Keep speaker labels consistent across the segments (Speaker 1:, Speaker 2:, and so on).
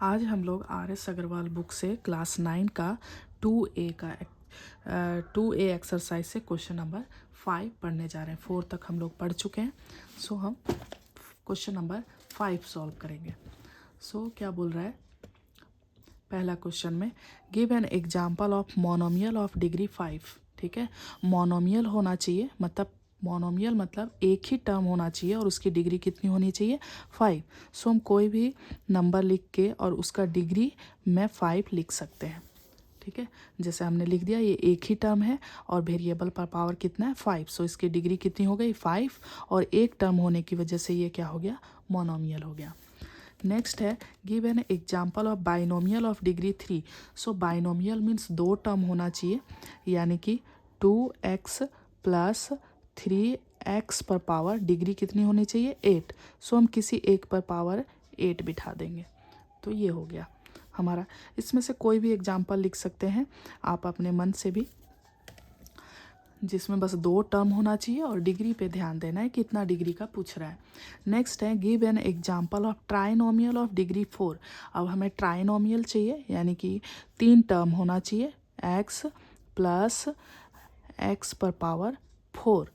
Speaker 1: आज हम लोग RS अग्रवाल बुक से क्लास 9 का 2A एक्सरसाइज से क्वेश्चन नंबर 5 पढ़ने जा रहे हैं। 4 तक हम लोग पढ़ चुके हैं। सो हम क्वेश्चन नंबर 5 सॉल्व करेंगे। सो क्या बोल रहा है पहला क्वेश्चन में, give an example of monomial of degree 5। ठीक है, मोनोमियल होना चाहिए, मतलब मोनोमियल मतलब एक ही टर्म होना चाहिए और उसकी डिग्री कितनी होनी चाहिए 5। सो हम कोई भी नंबर लिख के और उसका डिग्री में 5 लिख सकते हैं। ठीक है, जैसे हमने लिख दिया ये एक ही टर्म है और वेरिएबल पर पावर कितना है 5। सो इसकी डिग्री कितनी हो गई 5 और एक टर्म होने की वजह से ये क्या हो गया मोनोमियल हो गया। नेक्स्ट है, give an example of binomial of degree 3। So binomial means दो टर्म होना चाहिए, यानी कि 2x प्लस 3x पर पावर डिग्री कितनी होनी चाहिए 8। सो हम किसी एक पर पावर 8 बिठा देंगे तो ये हो गया हमारा। इसमें से कोई भी एग्जाम्पल लिख सकते हैं आप अपने मन से भी, जिसमें बस दो टर्म होना चाहिए और डिग्री पे ध्यान देना है कितना डिग्री का पूछ रहा है। नेक्स्ट है, give an example of trinomial of degree 4। अब हमें ट्राइनोमियल चाहिए, यानी कि 3 टर्म होना चाहिए, x प्लस x पर पावर 4।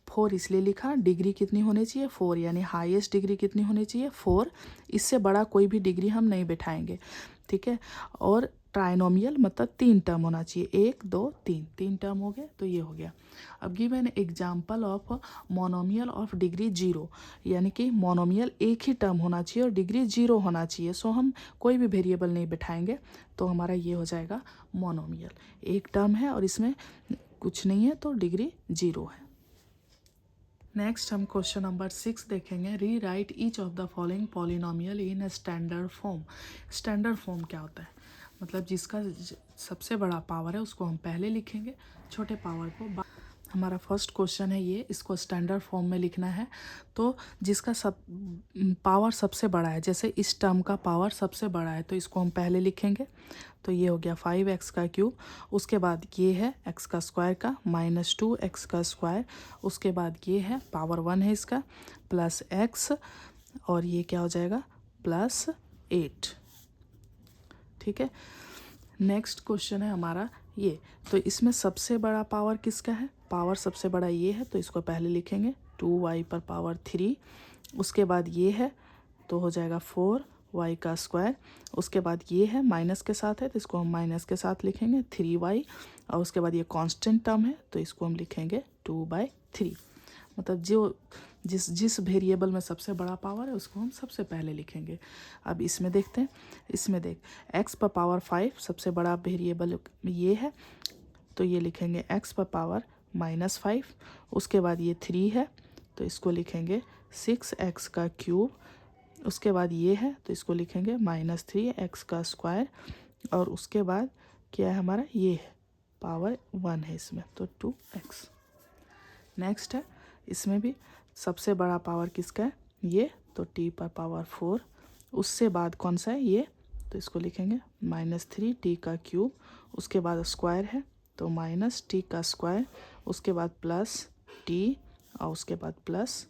Speaker 1: 4 इसलिए लिखा, डिग्री कितनी होनी चाहिए 4, यानी हाईएस्ट डिग्री कितनी होनी चाहिए 4। इससे बड़ा कोई भी डिग्री हम नहीं बिठाएंगे। ठीक है, और ट्राइनोमियल मतलब 3 टर्म होना चाहिए, 1 2 3, 3 टर्म हो गए तो ये हो गया। अब give an example of monomial of degree 0, यानी कि मोनोमियल एक ही टर्म होना चाहिए और डिग्री 0 होना चाहिए। सो हम कोई भी वेरिएबल नहीं बिठाएंगे तो हमारा ये हो जाएगा मोनोमियल। एक टर्म है और इसमें कुछ नहीं है तो डिग्री 0 है। नेक्स्ट हम क्वेश्चन नंबर 6 देखेंगे, री right each of the following polynomial in standard form. Standard form क्या होता है, मतलब जिसका सबसे बड़ा पावर है उसको हम पहले लिखेंगे, छोटे पावर को हमारा फर्स्ट क्वेश्चन है ये, इसको स्टैंडर्ड फॉर्म में लिखना है। तो जिसका पावर सबसे बड़ा है, जैसे इस टर्म का पावर सबसे बड़ा है तो इसको हम पहले लिखेंगे। तो ये हो गया 5x का क्यूब, उसके बाद ये है x का स्क्वायर का माइनस 2x का स्क्वायर, उसके बाद ये है पावर 1 है इसका प्लस x, और ये क्या हो जाएगा प्लस 8। ठीक है, नेक्स्ट क्वेश्चन है हमारा ये, तो इसमें सबसे बड़ा पावर किसका है, पावर सबसे बड़ा ये है तो इसको पहले लिखेंगे 2y पर पावर 3, उसके बाद ये है तो हो जाएगा 4y का स्क्वायर, उसके बाद ये है माइनस के साथ है तो इसको हम माइनस के साथ लिखेंगे 3y, और उसके बाद ये कांस्टेंट टर्म है तो इसको हम लिखेंगे 2/3। मतलब जो जिस वेरिएबल में सबसे बड़ा पावर है उसको हम सबसे पहले लिखेंगे। अब इसमें देखते हैं, इसमें देख x पर पावर 5 सबसे बड़ा वेरिएबल ये है तो ये लिखेंगे x पर पावर -5, उसके बाद ये 3 है तो इसको लिखेंगे 6x का क्यूब, उसके बाद ये है तो इसको लिखेंगे -3x का स्क्वायर, और उसके बाद क्या है हमारा ये है पावर 1 है इसमें तो 2x। नेक्स्ट है, इसमें भी सबसे बड़ा पावर किसका है ये, तो t पर पावर 4, उससे बाद कौन सा है ये, तो इसको लिखेंगे -3t का क्यूब, उसके बाद स्क्वायर है तो -t का स्क्वायर, उसके बाद प्लस t और उसके बाद प्लस